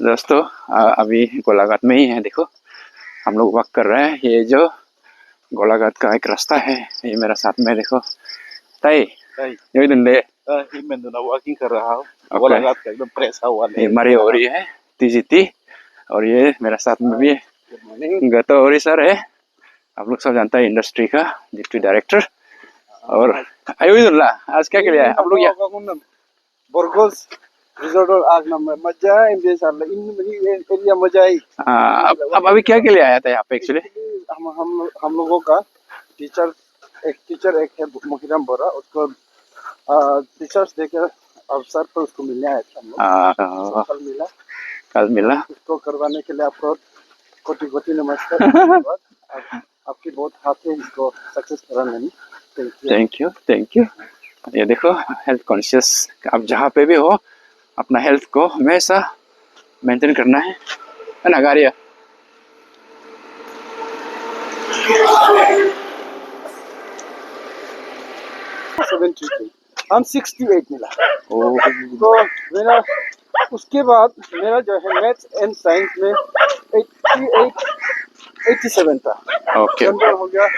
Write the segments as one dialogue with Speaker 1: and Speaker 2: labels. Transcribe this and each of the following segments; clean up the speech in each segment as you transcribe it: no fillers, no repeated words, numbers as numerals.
Speaker 1: दोस्तों अभी गोलाघाट में ही है। देखो हम लोग वॉक कर रहे हैं। ये जो गोलाघाट का एक रास्ता है, ये मेरा साथ में देखो तय यही दंडे
Speaker 2: मैं दोनों वॉकिंग कर रहा हूँ।
Speaker 1: ओके
Speaker 2: गोलाघाट का एकदम प्रेस हुआ
Speaker 1: ये मरी हो रही है तीजीती। और ये मेरा साथ में भी गतो और सर है, आप लोग सब जानता है, इंडस्ट्री का डिप्टी डायरेक्टर। और अयोधुल्ला आज क्या किया है आप लोग? यहाँ
Speaker 2: बोरगोस रिजॉर्ट और आग नंबर मजा है इंडिया साल इन एरिया मजा आई।
Speaker 1: अब अभी क्या के लिए आया था यहाँ पे एक्चुअली?
Speaker 2: हम लोगों का टीचर एक है मोहिराम बोरा, उसको टीचर्स देकर अवसर पर उसको मिलने आए थे हम लोग। कल मिला उसको करवाने के लिए आपको कोटि कोटि नमस्कार। आपकी बहुत हाथ है इसको सक्सेस कराने में।
Speaker 1: Thank you. ये देखो हेल्थ कॉन्शियस, आप जहाँ पे भी हो अपना हेल्थ को हमेशा मेंटेन करना है ना गारिया?
Speaker 2: हम 68 मिला। तो मेरा उसके बाद मेरा जो है मैथ्स एंड साइंस में 87 था।
Speaker 1: ओके
Speaker 2: हो गया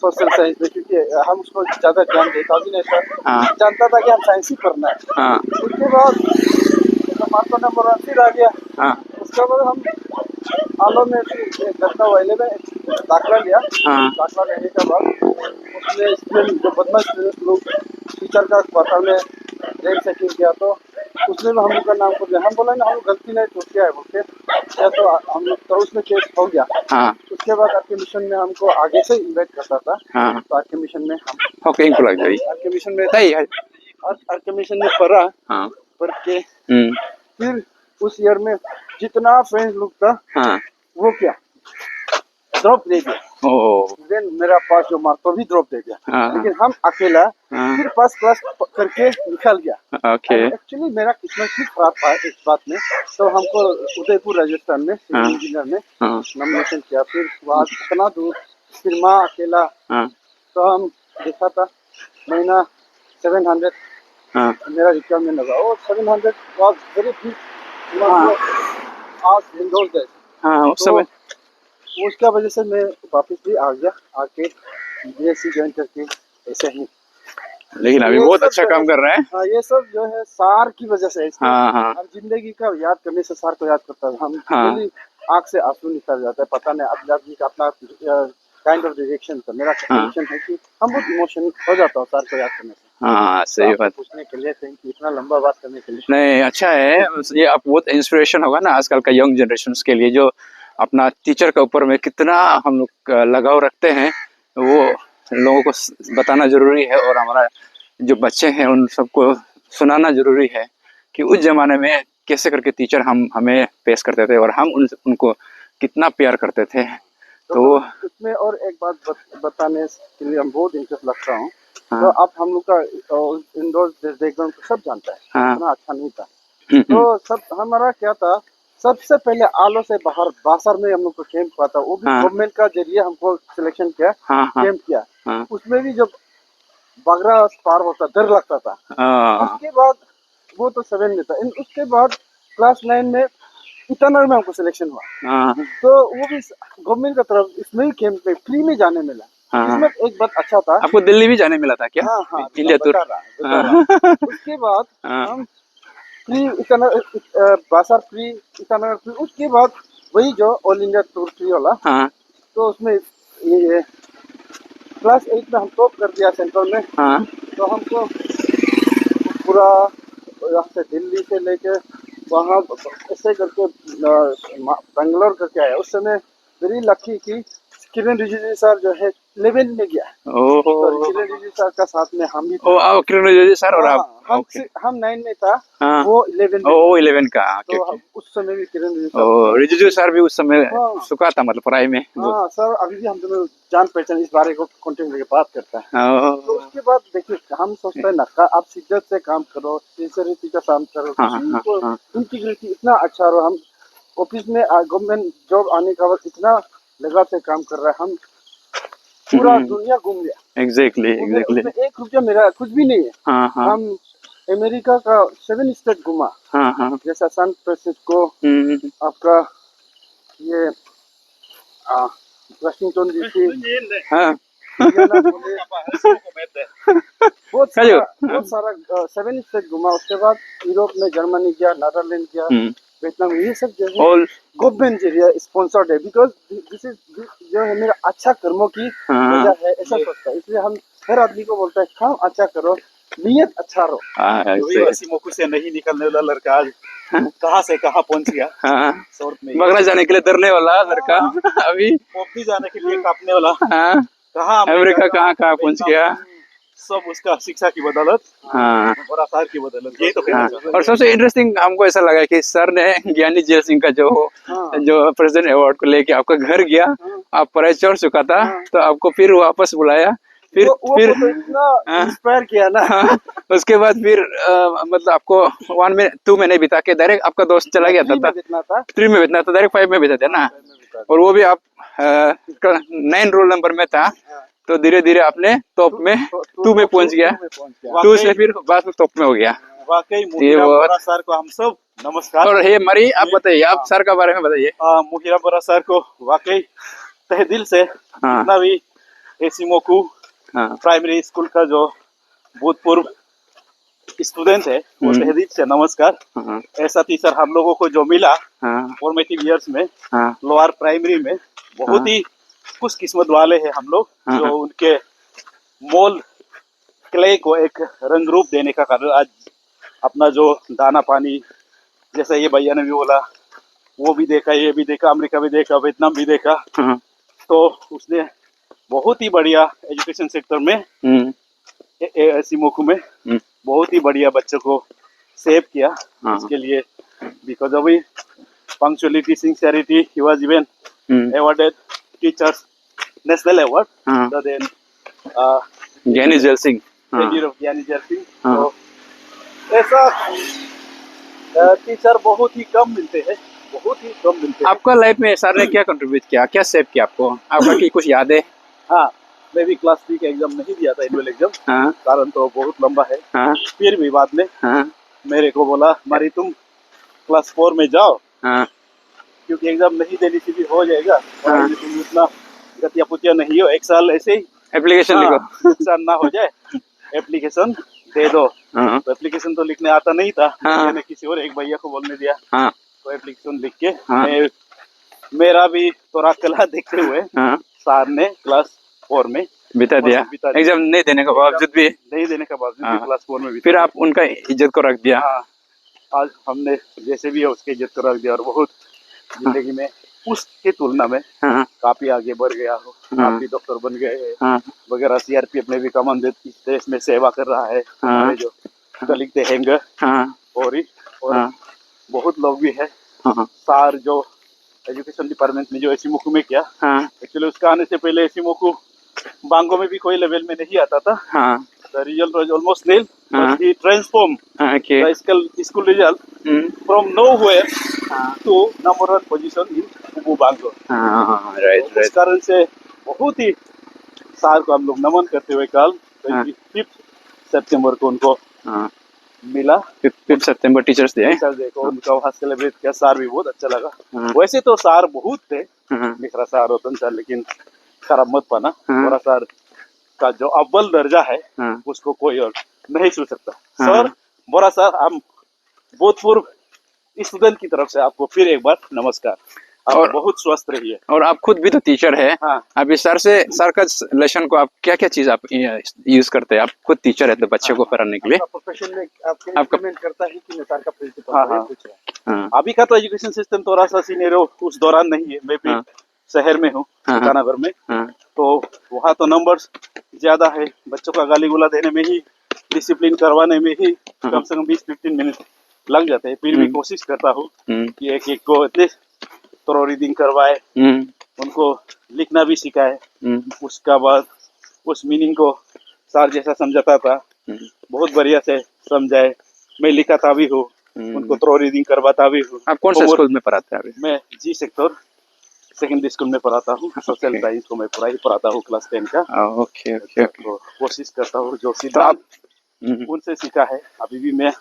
Speaker 2: सोशल साइंस में, क्योंकि हम उसको ज़्यादा ध्यान देता भी नहीं था। जानता था कि हम साइंस ही पढ़ना है। उसके बाद मार्को नंबर 1 फिर आ गया। उसके बाद हम आलो में घटना वाले में दाखिला लिया। दाखिला लेने के बाद उसमें स्टूडेंट जो बदमाश लोग टीचर का क्वार्टर में रेल चेकिंग किया, तो उसमें भी हम लोग का नाम को दिया। हम बोला ना हम गलती नहीं तो क्या है बोलते क्या, तो हम लोग तो उसमें केस हो गया। उसके बाद आपके मिशन में हमको आगे से इन्वाइट करता था। तो आपके मिशन में हम आपके मिशन में आपके मिशन में पढ़ा पढ़ के फिर उस ईयर में जितना फ्रेंड्स लोग था वो क्या ड्रॉप दे दिया। देन मेरा पास जो मार्क तो भी ड्रॉप दे दिया। लेकिन हम अकेला फिर फर्स्ट क्लास करके निकल गया। एक्चुअली मेरा किस्मत ही खराब था इस बात में। तो हमको उदयपुर राजस्थान में सिविल इंजीनियर में नॉमिनेशन किया। फिर वहाँ इतना दूर फिर माँ अकेला। तो हम देखा था महीना 700 मेरा रिक्वायरमेंट लगा। और 700 वाज वेरी बिग आज विंडोज डेज। तो उसका वजह से मैं वापस भी आ गया, आके बीएससी ज्वाइन करके ऐसे ही।
Speaker 1: लेकिन अभी बहुत अच्छा काम कर रहे हैं।
Speaker 2: हाँ, ये सब जो है सार की वजह से। हम जिंदगी का याद करने से सार को याद करता है। हम आँख से आंसू निकल जाता है। पता नहीं अब आदमी का अपना काइंड ऑफ रिएक्शन था। मेरा रिएक्शन है कि हम बहुत इमोशनल हो जाता हूँ सार को याद करने से।
Speaker 1: सही बात।
Speaker 2: पूछने के लिए थैंक यू, इतना लंबा बात करने के लिए।
Speaker 1: नहीं अच्छा है, ये आप बहुत इंस्पिरेशन होगा ना आजकल का यंग जनरेशन के लिए, जो अपना टीचर के ऊपर में कितना हम लोग लगाव रखते हैं, वो लोगों को बताना जरूरी है। और हमारा जो बच्चे हैं उन सबको सुनाना जरूरी है कि उस जमाने में कैसे करके टीचर हमें पेश करते थे और हम उनको कितना प्यार करते थे। तो
Speaker 2: उसमें और एक बात बताने के लिए हम बहुत इंटरेस्ट लगता हूँ। तो अब हम लोग का इंडोर बैकग्राउंड सब जानता है, इतना अच्छा नहीं था। तो सब हमारा क्या था, सबसे पहले आलो से बाहर बासर में हम लोग को कैंप हुआ था। वो भी गवर्नमेंट का जरिए हमको सिलेक्शन किया, कैंप किया। उसमें भी जब बगरा पार होता डर लगता था। उसके बाद वो तो 7 में था। उसके बाद क्लास 9 में ईटानगर में हमको सिलेक्शन हुआ। तो वो भी गवर्नमेंट का तरफ इसमें ही कैंप में फ्री में जाने मिला। इसमें एक बात अच्छा था।
Speaker 1: आपको दिल्ली भी जाने मिला था क्या? India tour.
Speaker 2: उसके बाद हम फ्री बासर फ्री, ईटानगर फ्री। उसके बाद वही जो ऑल इंडिया टूर फ्री वाला। तो उसमें ये क्लास 8 में हम टॉप कर दिया सेंट्रल में। तो हमको पूरा यहाँ से दिल्ली से लेके वहाँ ऐसे करके बेंगलोर करके आया। उस समय वेरी लकी कि किरण रिजिजू सर जो है 11 में गया। तो किरण रिजिजू सर का साथ में हम भी
Speaker 1: किरण रिजिजू सर और आप
Speaker 2: हम 9 में था। वो 11 में।
Speaker 1: 11 का।
Speaker 2: तो उस समय भी किरण
Speaker 1: रिजिजू सर भी उस समय सुखा था, मतलब पढ़ाई में।
Speaker 2: सर अभी भी हम दोनों जान पहचान इस बारे को कॉन्टेक्ट करके बात करता है। तो उसके बाद देखिए हम सोचते हैं ना, आप शिद्दत से काम करो, सिंसियरिटी का काम करो, इंटीग्रिटी इतना अच्छा रहो। हम ऑफिस में गवर्नमेंट जॉब आने का बाद इतना लगाव से काम कर रहा है। हम पूरा दुनिया घूम लिया।
Speaker 1: एग्जैक्टली
Speaker 2: एक रुपया मेरा कुछ भी नहीं है। हम अमेरिका का 7 स्टेट घुमा,
Speaker 1: हाँ हाँ।
Speaker 2: जैसा सैन फ्रांसिस्को, आपका ये वाशिंगटन डीसी,
Speaker 1: हाँ।
Speaker 2: बहुत सारा 7 स्टेट घुमा। उसके बाद यूरोप में जर्मनी गया, नीदरलैंड गया, वियतनाम, ये सब जो है
Speaker 1: ऑल
Speaker 2: गवर्नमेंट जरिए स्पॉन्सर्ड है। बिकॉज दिस इज जो है मेरा अच्छा कर्मों की वजह है, ऐसा सोचता है। इसलिए हम हर आदमी को बोलते हैं काम अच्छा करो, नियत अच्छा रहो।
Speaker 3: ऐसी से नहीं निकलने वाला लड़का आज कहाँ से कहाँ पहुंच गया।
Speaker 1: हाँ,
Speaker 3: शॉर्ट में
Speaker 1: बगरा जाने के लिए डरने वाला लड़का अभी
Speaker 3: पोपी जाने के लिए कांपने वाला
Speaker 1: हाँ,
Speaker 3: कहाँ
Speaker 1: अमेरिका कहाँ कहाँ पहुंच गया।
Speaker 3: सब उसका शिक्षा की बदौलत
Speaker 1: हाँ
Speaker 3: और आसार की बदौलत, ये तो कहना
Speaker 1: हाँ।
Speaker 3: चाहता हूँ।
Speaker 1: और सबसे इंटरेस्टिंग हमको ऐसा लगा कि सर ने ज्ञानी जेल सिंह का जो प्रेसिडेंट अवार्ड को लेके आपका घर गया, आप पढ़ाई छोड़ चुका था, तो आपको फिर वापस बुलाया, फिर
Speaker 2: वो तो इतना इंस्पायर किया ना।
Speaker 1: हाँ, उसके बाद फिर मतलब आपको 1 में 2 महीने बिता के डायरेक्ट आपका दोस्त चला गया था 3 में बितना था, डायरेक्ट 5 में बिता था ना। और वो भी आप 9 रोल नंबर में था, तो धीरे धीरे आपने टॉप में 2 में पहुंच गया, 2 से फिर बाद में टॉप में हो गया।
Speaker 3: वाकई मुहिरा बोरा सर को हम सब नमस्कार।
Speaker 1: और हे मरी, आप बताइए, आप सर का बारे में बताइए।
Speaker 3: मुहिरा बोरा सर को वाकई तहे दिल से जितना भी एसिमोकू प्राइमरी स्कूल का जो भूतपूर्व स्टूडेंट है वो तहे दिल से नमस्कार। ऐसा टीचर हम लोगों को जो मिला फॉर्मेटिव ईयर्स में लोअर प्राइमरी में, बहुत ही खुश किस्मत वाले हैं हम लोग, जो उनके मोल क्ले को एक रंग रूप देने का कारण आज अपना जो दाना पानी, जैसा ये भैया ने भी बोला, वो भी देखा, ये भी देखा, अमेरिका भी देखा, वियतनाम भी देखा। तो उसने बहुत ही बढ़िया एजुकेशन सेक्टर में एसिमोकू में बहुत ही बढ़िया बच्चों को सेव किया। इसके लिए because of punctuality, sincerity, he was even awarded teachers national award, so then
Speaker 1: ज्ञानी जेल सिंह,
Speaker 3: ज्ञानी जेल सिंह। तो ऐसा टीचर बहुत ही कम मिलते हैं, बहुत ही कम मिलते हैं।
Speaker 1: आपका लाइफ में सर ने क्या कंट्रीब्यूट किया, क्या सेव किया आपको, आपका की कुछ याद है?
Speaker 3: हाँ, मैं भी क्लास 3 का एग्जाम नहीं दिया था, एनुअल एग्जाम, कारण तो बहुत लंबा है। फिर भी बाद में मेरे को बोला मारी तुम क्लास 4 में जाओ, क्योंकि एग्जाम नहीं देने से भी हो जाएगा, तुम उतना गतिया पुतिया नहीं हो, एक साल ऐसे ही
Speaker 1: एप्लीकेशन लिखो,
Speaker 3: नुकसान ना हो जाए, एप्लीकेशन दे दो। तो एप्लीकेशन तो लिखने आता नहीं था, मैंने किसी और एक भैया को बोलने दिया, तो एप्लीकेशन लिख के मेरा भी थोड़ा कला देखते हुए सर ने क्लास 4 में
Speaker 1: बिता दिया। एग्जाम नहीं देने के बावजूद भी
Speaker 3: क्लास 4 में
Speaker 1: फिर आप उनका इज्जत को रख दिया।
Speaker 3: आज हमने जैसे भी है उसकी इज्जत को रख दिया, और बहुत जिंदगी में उसकी तुलना में काफी आगे बढ़ गया हो, काफी डॉक्टर बन गए वगैरह। सीआरपीएफ में भी कमान देश में सेवा कर रहा है, हमारे जो कलीग थे हैंगर और बहुत लोग भी है। सार जो एजुकेशन डिपार्टमेंट में जो एसिमोकू में किया, एक्चुअली उसका आने से पहले एसिमोकू बांगो में भी कोई लेवल में नहीं आता था। The result was almost nil, but he transformed the school result from nowhere to number 1 position in Kubu Bango। इस कारण से बहुत ही सार को हम लोग नमन करते हुए कल 25 सितंबर को उनको मिला।
Speaker 1: 5 सितंबर टीचर्स डे
Speaker 3: को उनका वहाँ सेलिब्रेट किया। सार भी बहुत अच्छा लगा। वैसे तो सार बहुत थे, मिश्रा सार, रतन सार, लेकिन खराब मत पाना, बोरा सार का जो अव्वल दर्जा है उसको कोई और नहीं छू सकता। सर, बोरा सर, हम भूतपूर्व स्टूडेंट की तरफ से आपको फिर एक बार नमस्कार। आप और बहुत स्वस्थ रहिए।
Speaker 1: और आप खुद भी तो टीचर है। अभी सर का लेसन को आप क्या क्या चीज आप यूज करते हैं? आप खुद टीचर है तो बच्चे को पढ़ाने के लिए
Speaker 2: प्रोफेशन में आपको इम्प्लीमेंट करता है कि सर का प्रिंसिपल?
Speaker 3: अभी का तो एजुकेशन सिस्टम थोड़ा सा सीनियर उस दौरान नहीं है। मैं भी शहर में हूँ, ईटानगर में, तो वहाँ तो नंबर्स ज्यादा है, बच्चों का गाली गुला देने में ही, डिसिप्लिन करवाने में ही कम से कम 20-15 मिनट लग जाते हैं। फिर भी कोशिश करता हूँ कि एक एक को एटलीस्ट थोड़ा रीडिंग करवाए, उनको लिखना भी सिखाए। उसका बाद उस मीनिंग को सर जैसा समझाता था, बहुत बढ़िया से समझाए। मैं लिखाता भी हूँ, उनको थोड़ा रीडिंग करवाता भी हूँ।
Speaker 1: आप कौन सा स्कूल में पढ़ाते हैं अभी?
Speaker 3: मैं जी सेक्टर सेकेंडरी स्कूल में पढ़ाता हूँ। सोशल साइंस को मैं पढ़ाता हूँ क्लास 10 का।
Speaker 1: ओके।
Speaker 3: तो कोशिश करता हूँ जो
Speaker 1: तो आप
Speaker 3: उनसे सीखा है। अभी भी मैं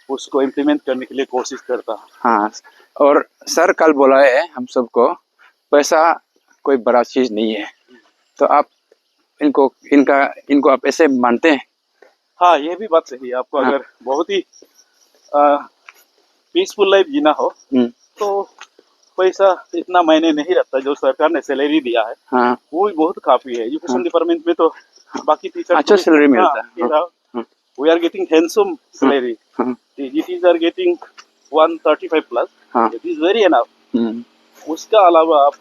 Speaker 3: उसको इम्प्लीमेंट करने के लिए कोशिश करता हूँ।
Speaker 1: हाँ, और सर कल बोला है हम सबको, पैसा कोई बड़ा चीज नहीं है, तो आप इनको आप ऐसे मानते हैं?
Speaker 3: हाँ, ये भी बात सही है। आपको
Speaker 1: हाँ।
Speaker 3: अगर बहुत ही पीसफुल लाइफ जीना हो तो पैसा इतना मायने नहीं रखता। जो सरकार ने सैलरी दिया है
Speaker 1: हाँ।
Speaker 3: वो भी बहुत काफी है। एजुकेशन डिपार्टमेंट में तो बाकी टीचर
Speaker 1: अच्छा सैलरी मिलता है।
Speaker 3: We are getting handsome salary. Teachers are getting 135 plus, it is very enough. उसका अलावा आप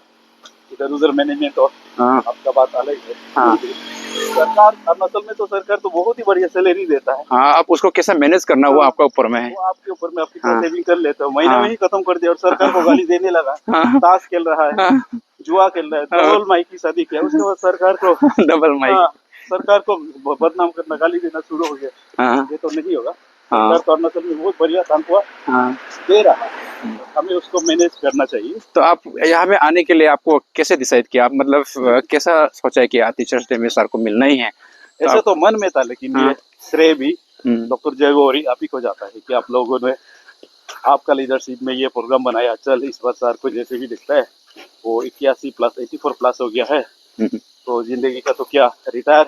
Speaker 3: इधर उधर मैनेजमेंट और आपका बात अलग है। सरकार अरुणाचल में तो सरकार तो बहुत ही बढ़िया सैलरी देता है।
Speaker 1: हाँ, आप उसको कैसे मैनेज करना वो आपका ऊपर में है।
Speaker 3: वो आपके ऊपर में, आप कितना सेविंग कर लेते हो। महीने में ही खत्म कर दिया और सरकार को गाली देने लगा, ताश खेल रहा है, जुआ खेल रहा है, डबल माई की शादी किया, उसके बाद सरकार को
Speaker 1: डबल माई,
Speaker 3: सरकार को बदनाम करना, गाली देना शुरू हो गया। ये तो नहीं होगा। सरकार तो अरुणाचल में बहुत बढ़िया तनख्वाह दे रहा है, हमें उसको मैनेज करना चाहिए।
Speaker 1: तो आप यहाँ में आने के लिए आपको कैसे डिसाइड किया, आप मतलब कैसा सोचा है कि टीचर्स डे में सर को मिलना ही है?
Speaker 3: ऐसे तो मन में था, लेकिन ये श्रेय भी डॉक्टर जय गौरी आप ही को जाता है कि आप लोगों ने, आपका लीडरशिप में ये प्रोग्राम बनाया। चल इस बार सर को जैसे भी दिखता है वो 81 प्लस 84 प्लस हो गया है, तो जिंदगी का तो क्या, रिटायर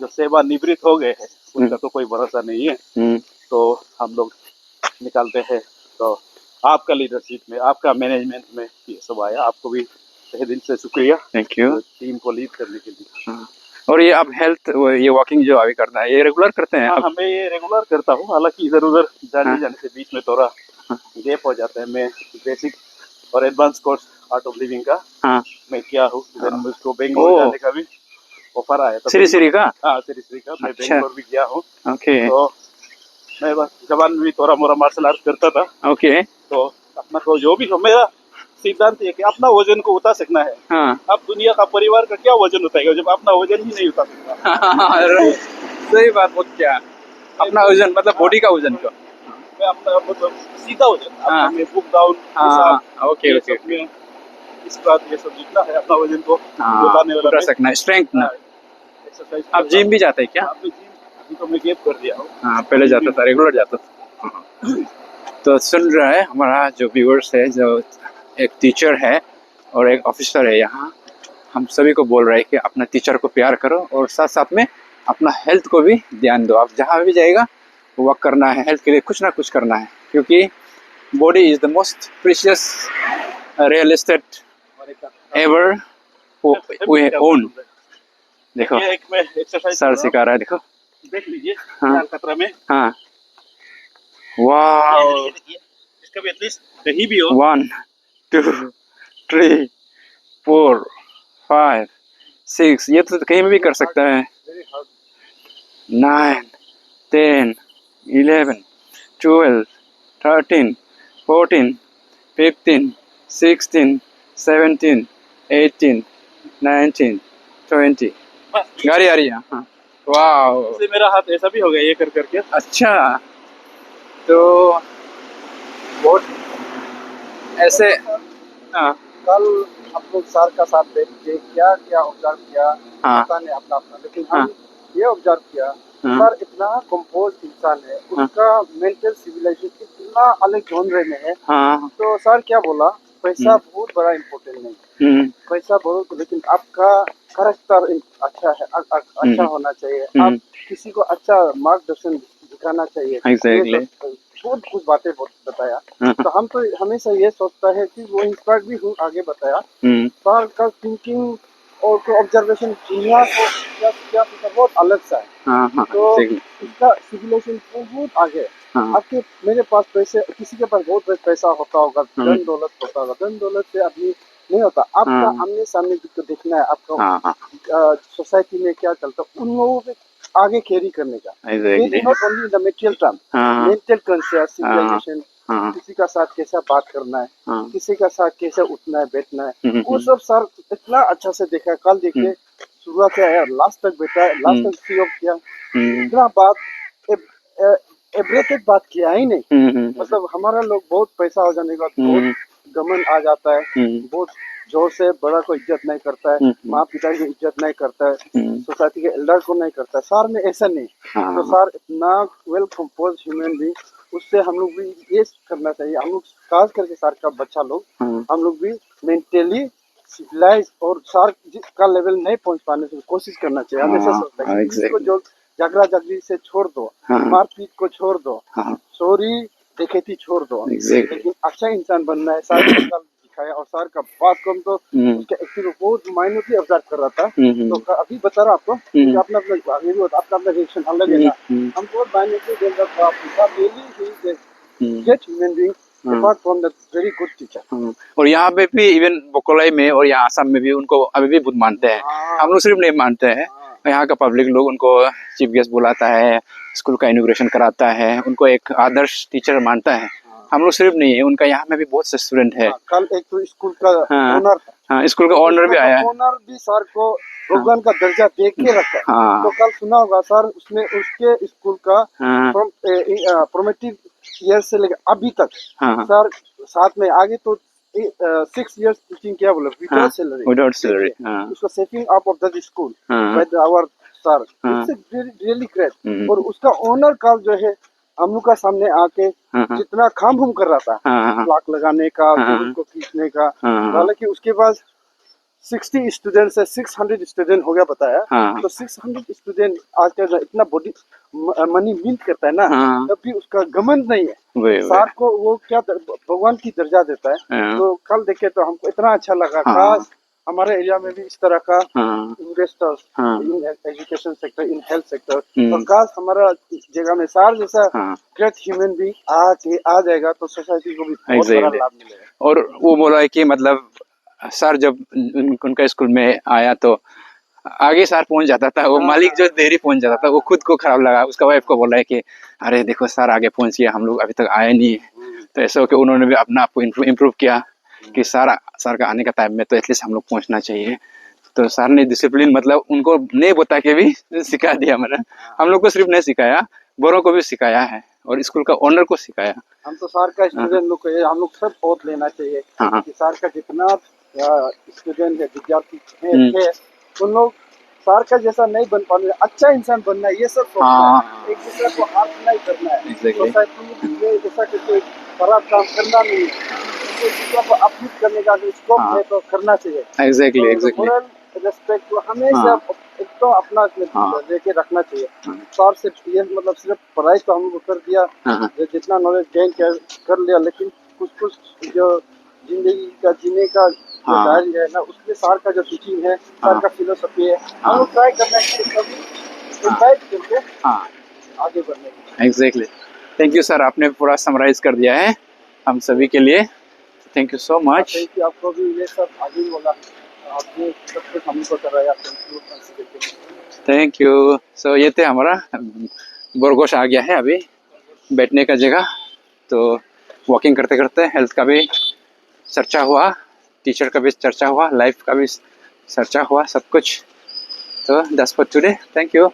Speaker 3: जो सेवानिवृत्त हो गए हैं उनका तो कोई भरोसा नहीं है, तो हम लोग निकालते हैं। तो आपका लीडरशिप में, आपका मैनेजमेंट में ये सब आया। आपको भी तहे दिल से शुक्रिया,
Speaker 1: थैंक यू,
Speaker 3: टीम को लीड करने के लिए।
Speaker 1: और ये आप हेल्थ, ये वॉकिंग जो अभी करना है, ये रेगुलर करते हैं?
Speaker 3: हाँ, मैं ये रेगुलर करता हूँ। हालांकि इधर उधर जाने से बीच में थोड़ा गैप हो जाता है। मैं बेसिक और advance course art of living का मैं किया हूँ। मुझको बेंगलोर जाने का भी ऑफर आया था।
Speaker 1: श्री का?
Speaker 3: हाँ, श्री का। मैं बेंगलोर भी गया हूँ।
Speaker 1: ओके।
Speaker 3: तो मैं बस जवान में भी थोड़ा मोरा मार्शल आर्ट करता था।
Speaker 1: ओके।
Speaker 3: तो अपना को जो भी हो, मेरा सिद्धांत है कि अपना वजन को उतार सकना है। अब दुनिया का, परिवार का क्या वजन उठाएगा जब अपना वजन ही नहीं उतार सकता।
Speaker 1: सही बात। वो क्या अपना वजन, मतलब बॉडी का वजन को,
Speaker 3: मैं अपना मतलब सीधा वजन, मैं बुक डाउन,
Speaker 1: ओके
Speaker 3: ओके, इस बात ये सब जितना है अपना वजन को उठाने वाला
Speaker 1: उठा सकना, स्ट्रेंथ ना।
Speaker 3: एक्सरसाइज।
Speaker 1: आप जिम भी जाते हैं क्या?
Speaker 3: अभी तो मैं गैप कर दिया हूँ।
Speaker 1: हाँ, पहले जाता था, रेगुलर जाता था। तो सुन रहा है हमारा जो व्यूअर्स है, जो एक टीचर है और एक ऑफिसर है यहाँ, हम सभी को बोल रहे हैं कि अपना टीचर को प्यार करो और साथ साथ में अपना हेल्थ को भी ध्यान दो। आप जहाँ भी जाएगा वॉक करना है, हेल्थ के लिए कुछ ना कुछ करना है, क्योंकि body is the most precious real estate ever we own. देखो सर सिखा रहा है, देखो
Speaker 3: देख लीजिए।
Speaker 1: हाँ,
Speaker 3: खतरा में।
Speaker 1: हाँ, वाह,
Speaker 3: इसका भी एटलीस्ट कहीं भी हो।
Speaker 1: 1 2 3 4 5 6, ये तो कहीं में भी कर सकता है। 9 10 11 12 13 14 15 16 17 18 19 20। गाड़ी आ रही है। हाँ, वाह,
Speaker 3: मेरा हाथ ऐसा भी हो गया ये कर करके।
Speaker 1: अच्छा, तो बहुत ऐसे। हाँ,
Speaker 2: कल हम लोग सर का साथ बैठ के क्या क्या ऑब्जर्व किया, पता नहीं अपना अपना, लेकिन हम ये ऑब्जर्व किया सर इतना कंपोज इंसान है, उसका मेंटल सिविलाइजेशन इतना अलग जॉनर में है। तो सर क्या बोला, पैसा बहुत बड़ा इम्पोर्टेंट नहीं, पैसा बहुत, लेकिन आपका कैरेक्टर अच्छा है, अच्छा होना चाहिए, आप किसी को अच्छा मार्गदर्शन दिखाना चाहिए। बहुत कुछ बातें बताया। तो हम तो हमेशा ये सोचता है कि वो इंस्पायर भी हूँ, आगे बताया सर का थिंकिंग और तो ऑब्जर्वेशन दुनिया को क्या बहुत अलग सा है। तो इसका सिविलाइजेशन बहुत आगे। आपके मेरे पास पैसे, किसी के पास बहुत पैसा होता होगा, धन दौलत होता होगा, धन दौलत से आदमी नहीं होता। आपका आमने सामने तो देखना है, आपका सोसाइटी में क्या चलता है, उन लोगों के आगे कैरी करने का। Not only the material term, mental conscious civilization, किसी का साथ कैसा बात करना है, किसी का साथ कैसे उठना है, बैठना है, वो सब सर इतना अच्छा से देखा। कल देखिए शुरुआत से आया, लास्ट तक बैठा है, लास्ट तक सी ऑफ किया, इतना बात एब्रेटेड बात किया ही नहीं। मतलब हमारा लोग बहुत पैसा हो जाने के बाद बहुत घमंड आ जाता है, बहुत जोर से बड़ा को इज्जत नहीं करता है, माँ पिता की इज्जत नहीं करता है, सोसाइटी के एल्डर को नहीं करता है। सर में ऐसा नहीं। तो सर इतना वेल कंपोज ह्यूमन बीइंग, उससे हम लोग भी ये करना चाहिए। हम लोग खास करके सर का बच्चा लोग, हम लोग भी मेंटली सिविलाइज और सर का लेवल नहीं पहुंच पाने की कोशिश करना चाहिए। हमेशा सोचता है इसको जो झगड़ा झगड़ी से छोड़ दो, मारपीट को छोड़ दो, चोरी डकैती छोड़ दो, लेकिन अच्छा इंसान बनना है। सर का दिखाया और सर का बात को हम तो उसके एक्टिंग को बहुत माइन्यूटली ऑब्जर्व कर रहा था। तो अभी बता रहा आपको अपना अपना रिएक्शन अलग है ना। हम बहुत माइन्यूटली देख रहा था get human being apart from the very good teacher.
Speaker 1: और यहाँ पे भी इवन बोकोलाई में और यहाँ आसाम में भी उनको अभी भी बहुत मानते हैं। हम लोग सिर्फ नहीं मानते हैं, यहाँ का पब्लिक लोग उनको चीफ गेस्ट बुलाता है, स्कूल का इनॉग्रेशन कराता है, उनको एक आदर्श टीचर मानता है। हम लोग सिर्फ नहीं है, उनका यहाँ में भी बहुत से स्टूडेंट है।
Speaker 2: कल एक तो स्कूल का ओनर,
Speaker 1: हाँ स्कूल का ओनर भी आया है।
Speaker 2: ओनर भी सर को भगवान का दर्जा दे के रखा है। तो कल सुना होगा सर उसने उसके स्कूल का प्रोमेटिव ईयर से लेकर अभी तक सर साथ में आगे तो 6 years टीचिंग किया बोला विदाउट सैलरी उसको setting up of the school by our sir, it's really great. और उसका ओनर कल जो है हम लोग का सामने आके जितना काम हम कर रहा था ब्लॉक लगाने का, उनको खींचने का, हालांकि उसके पास 60 स्टूडेंट्स है, 600 स्टूडेंट हो गया बताया। तो 600 स्टूडेंट आजकल इतना बॉडी मनी मिंट करता है ना, तब भी उसका घमंड नहीं है। सर को वो क्या भगवान की दर्जा देता है। तो कल देखे तो हमको इतना अच्छा लगा। खास हमारे एरिया में भी इस तरह का investors in education sector, in health sector, और खास हमारा जगह में सर जैसा ग्रेट ह्यूमन बीइंग आ जाएगा तो सोसाइटी को भी बहुत बड़ा लाभ मिलेगा।
Speaker 1: और वो बोला है कि मतलब सर जब उनका स्कूल में आया तो आगे सर पहुंच जाता था, वो मालिक जो देरी पहुंच जाता था, वो खुद को खराब लगा। उसका वाइफ को बोला है कि अरे देखो सर आगे पहुंच गया, हम लोग अभी तक आए नहीं। तो ऐसा हो कि उन्होंने भी अपना आप को इम्प्रूव किया कि सर का आने का टाइम में तो एटलीस्ट हम लोग पहुंचना चाहिए। तो सर ने डिसिप्लिन मतलब उनको नहीं बता के भी सिखा दिया। मतलब हम लोग को सिर्फ नहीं सिखाया, बड़ों को भी सिखाया है और स्कूल का ओनर को सिखाया।
Speaker 2: हम तो सर का स्टूडेंट लोग को हम लोग सब बहुत लेना चाहिए कि सर का जितना स्टूडेंट है, विद्यार्थी है, उन लोग सर का जैसा नहीं बन पाने, अच्छा इंसान बनना है, ये सब सोचना है। एक दूसरे को हाथ नहीं करना है, सोसाइटी में जैसा कि कोई खराब काम करना नहीं, दूसरे को अपलिफ्ट करने का स्कोप है तो करना चाहिए।
Speaker 1: एग्जैक्टली
Speaker 2: मोरल रेस्पेक्ट को हमेशा एक तो अपना लेके रखना चाहिए। सर से ये मतलब सिर्फ पढ़ाई तो हम लोग कर दिया, जितना नॉलेज गेन कर लिया, लेकिन कुछ जो जिंदगी का जीने का डायरी है ना, उसमें सर का जो टीचिंग है, सर का फिलोसफी है, हम लोग ट्राई करना चाहिए कभी इनवाइट करके आगे बढ़ने की।
Speaker 1: एग्जैक्टली। थैंक यू सर, आपने पूरा समराइज कर दिया है हम सभी के लिए। Thank you so much.
Speaker 2: Thank you, आपको भी ये सब आगे बोला, आपने सब कुछ हमको कराया।
Speaker 1: Thank you. सो ये थे हमारा बोरगोश आ गया है अभी बैठने का जगह। तो वॉकिंग करते करते हेल्थ का भी चर्चा हुआ, टीचर का भी चर्चा हुआ, लाइफ का भी चर्चा हुआ, सब कुछ। तो that's for today. Thank you.